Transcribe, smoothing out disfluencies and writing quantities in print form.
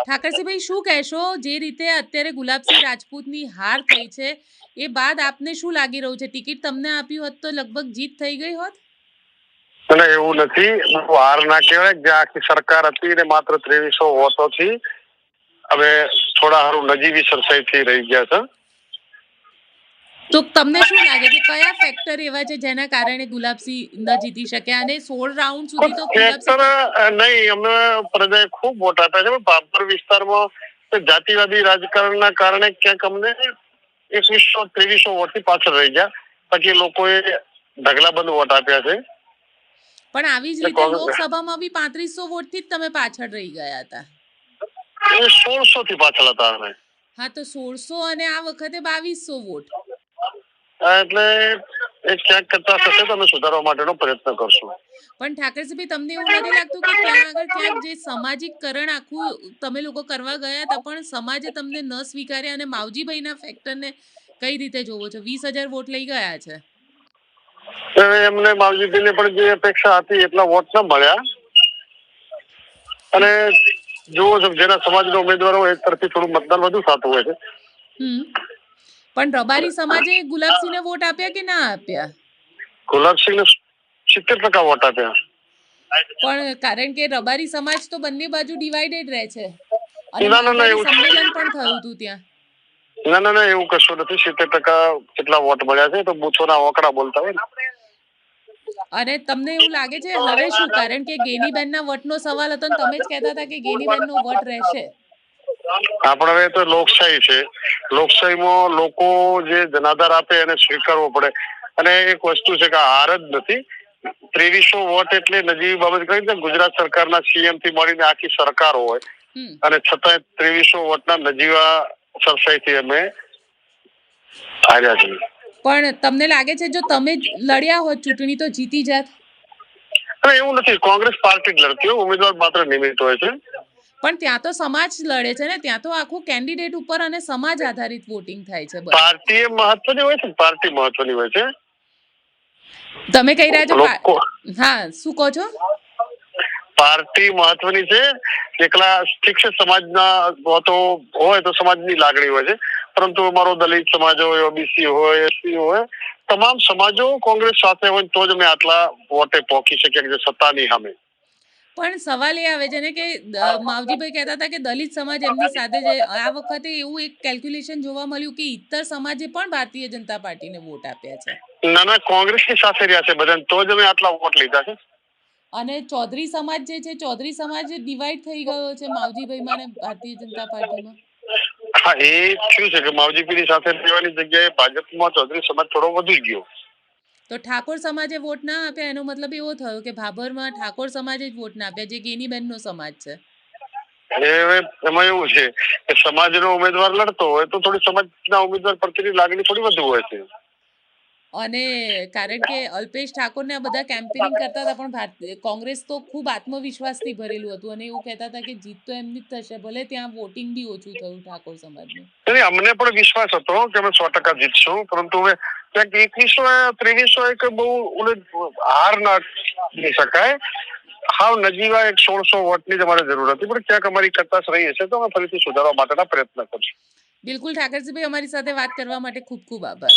ઠાકરસિંહભાઈ શું કહેશો જે રીતે અત્યારે ગુલાબસિંહ રાજપૂતની હાર થઈ છે એ બાદ આપને શું લાગી રહ્યું છે ટિકિટ તમને આપી હોત તો લગભગ જીત થઈ ગઈ હોત? અને એવું નથી, હાર ના કહેવાય. જે આખી સરકાર હતી ને માત્ર 2300 વોટોથી હવે થોડા હારું નજીવી સરસાઈથી રહી ગયા છે. તો તમને શું લાગે છે કયા ફેક્ટર એવા છે જેના કારણે ગુલાબસિંહ ન જીતી શક્યા? અને 16 રાઉન્ડ સુધી તો ફેક્ટર નહીં, અમને પ્રજાએ ખૂબ વોટ આપ્યા છે, પણ બાબર વિસ્તારમાં જાતિવાદી રાજકારણના કારણે ક્યાંક અમને 2100-2300 વોટથી પાછળ રહી ગયા. બાકી લોકોએ ઢગલાબંધ વોટ આપ્યા છે. પણ આવી જ રીતે લોકસભામાં બી 3500 વોટથી જ તમે પાછળ રહી ગયા હતા. 1600 થી પાછળ હતા અમે. હા, તો 1600 અને આ વખતે 2200 વોટ. એટલે એ ક્યાંક કરતા થશે તો અમે સુધારવા માટેનો પ્રયત્ન કરશું. પણ ઠાકરસિંહભાઈ તમને એવું નથી લાગતું કે ત્યાં આગળ ક્યાંક જે સામાજિકકરણ આખું તમે લોકો કરવા ગયા હતા પણ સમાજે તમને ન સ્વીકાર્યા અને માવજીભાઈના ફેક્ટરને કઈ રીતે જોવો છો? 20,000 વોટ લઈ ગયા છે. એમને માવજીભાઈને પણ જે અપેક્ષા હતી એટલા વોટ ન મળ્યા. અને જુઓ છો જેના સમાજના ઉમેદવારો એક તરફથી થોડું મતદાન વધુ થતું હોય છે. પણ રબારી સમાજે ગુલાબસિંહને વોટ આપ્યા કે ના આપ્યા? ગુલાબસિંહને 70% વોટ આપ્યા. પણ કારણ કે રબારી સમાજ તો બંને બાજુ ડિવાઇડેડ રહે છે અને સંમેલન પણ થયું હતું ત્યાં. ના એવું કશું નથી. 70% કેટલા વોટ મળ્યા છે તો બૂથોના આંકડા બોલતા હોય ને. અને તમને એવું લાગે છે હવે શું? કારણ કે ગેનીબેનના વટનો સવાલ હતો ને તમે જ કહેતા હતા કે ગેનીબેનનો વટ રહેશે. આપણે હવે તો લોકશાહી છે. લોકશાહીમાં લોકો જે જનાધાર આપે એને સ્વીકારવો પડે. અને એક વસ્તુ છે કે હાર જ નથી. 2300 વોટ એટલે નજીવી બાબત કરી. ગુજરાત સરકારના સીએમ થી મળીને આખી સરકાર હોય અને છતાં 2300 વોટના નજીવા સરસાઈથી અમે હાર્યા છીએ. પણ તમને લાગે છે જો તમે લડ્યા હોત ચૂંટણી તો જીતી જાત? એવું નથી, કોંગ્રેસ પાર્ટી જ લડતી હોય, ઉમેદવાર માત્ર નિમિત્ત હોય છે. પણ ત્યાં તો સમાજ લડે છે ને, ત્યાં તો આખું કેન્ડિડેટ ઉપર અને સમાજ આધારિત વોટિંગ થાય છે. પાર્ટી મહત્વની હોય છે, પાર્ટી મહત્વની હોય છે. તમે કહી રહ્યા છો હા, શું કહો છો? પાર્ટી મહત્વની છે. એકલા ઠીક છે, સમાજના વાતો હોય તો સમાજની લાગણી હોય છે, પરંતુ અમારો દલિત સમાજ હોય, ઓબીસી હોય, એસસી હોય, તમામ સમાજો કોંગ્રેસ સાથે હોય તો જ અમે આટલા વોટે પહોંચી શકીએ કે સત્તાની સામે. પણ સવાલ એ આવે છે ને કે માવજીભાઈ કહેતા હતા કે દલિત સમાજ એમની સાથે છે. આ વખતે એવું એક કેલ્ક્યુલેશન જોવા મળ્યું કે ઇતર સમાજે પણ ભારતીય જનતા પાર્ટીને વોટ આપ્યા છે. ના કોંગ્રેસની સાથે રહ્યા છે બધા, તો જ અમે આટલા વોટ લીધા છે. અને ચૌધરી સમાજ જે છે, ચૌધરી સમાજ ડિવાઈડ થઈ ગયો છે માવજીભાઈમાં અને ભારતીય જનતા પાર્ટીમાં. હા, એ થયું છે કે માવજીભાઈની સાથે રહેવાની જગ્યાએ ભાજપમાં ચૌધરી સમાજ થોડો વધી ગયો. તો ઠાકોર સમાજે વોટ ના આપ્યા એનો મતલબ એવો થયો કે ભાભરમાં ઠાકોર સમાજે જ વોટ ના આપ્યા, જે ગેનીબેનનો સમાજ છે. એમાં એવું છે કે સમાજનો ઉમેદવાર લડતો હોય તો થોડી સમાજના ઉમેદવાર પ્રત્યેની લાગણી થોડી વધુ હોય છે. અને કારણ કે અલ્પેશ ઠાકોરને આ બધા કેમ્પેનિંગ કરતા હતા પણ કોંગ્રેસ તો ખૂબ આત્મવિશ્વાસથી ભરેલું હતું અને એવું કહેતા હતા કે જીત તો એમની જ થશે, ભલે ત્યાં વોટિંગ બી ઓછું થયું ઠાકોર સમાજનું. અમને પણ વિશ્વાસ હતો કે અમે 100% જીતશું, પરંતુ હવે ક્યાંક 2100-2300 એક બહુ હાર ના કહી શકાય. હાવ નજીવા એક 1600 વોટની જ અમારે જરૂર હતી, પણ ક્યાંક અમારી કચાશ રહી હશે તો અમે ફરીથી સુધારવા માટેના પ્રયત્ન કરશું. બિલકુલ ઠાકરસિંહભાઈ, અમારી સાથે વાત કરવા માટે ખૂબ ખૂબ આભાર.